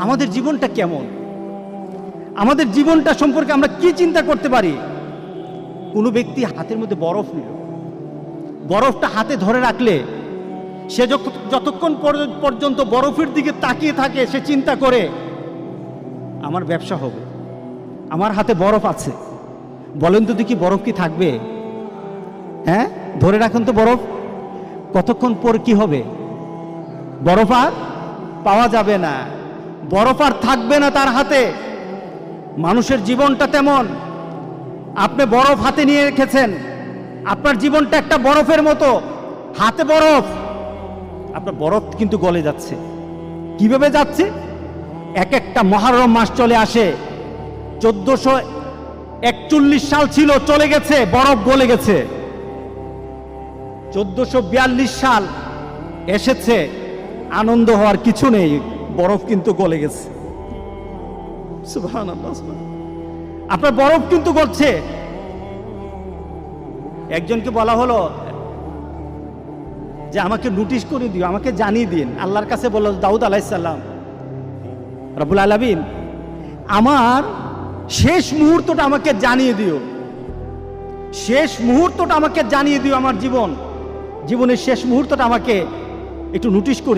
আমাদের জীবনটা কেমন, আমাদের জীবনটা সম্পর্কে আমরা কি চিন্তা করতে পারি? কোনো ব্যক্তি হাতের মধ্যে বরফ নিল, বরফটা হাতে ধরে রাখলে সে যতক্ষণ পর্যন্ত বরফের দিকে তাকিয়ে থাকে, সে চিন্তা করে আমার ব্যবসা হবে, আমার হাতে বরফ আছে। বলেন তো দেখি বরফ কি থাকবে? হ্যাঁ, ধরে রাখুন তো বরফ, কতক্ষণ পর কি হবে? বরফ আর পাওয়া যাবে না, বরফ আর থাকবে না তার হাতে। মানুষের জীবনটা তেমন। আপনি বরফ হাতে নিয়ে রেখেছেন, আপনার জীবনটা একটা বরফের মতো, হাতে বরফ, আপনার বরফ কিন্তু গলে যাচ্ছে। কিভাবে যাচ্ছে? এক একটা মহরম মাস চলে আসে, 1441 সাল ছিল, চলে গেছে, বরফ গলে গেছে। 1442 সাল এসেছে, আনন্দ হওয়ার কিছু নেই, বরফ কিন্তু গলে গেছে। সুবহানাল্লাহ, আপনার বরফ কিন্তু গলছে। একজনকে বলা হলো যে আমাকে নোটিশ করে দিও, আমাকে জানিয়ে দিন। আল্লাহর কাছে বলল দাউদ আলাইহিস সালাম, রব্বুল আলামিন আমার শেষ মুহূর্তটা আমাকে জানিয়ে দিও, শেষ মুহূর্তটা আমাকে জানিয়ে দিও, আমার জীবনের শেষ মুহূর্তটা আমাকে একটু নোটিশ করে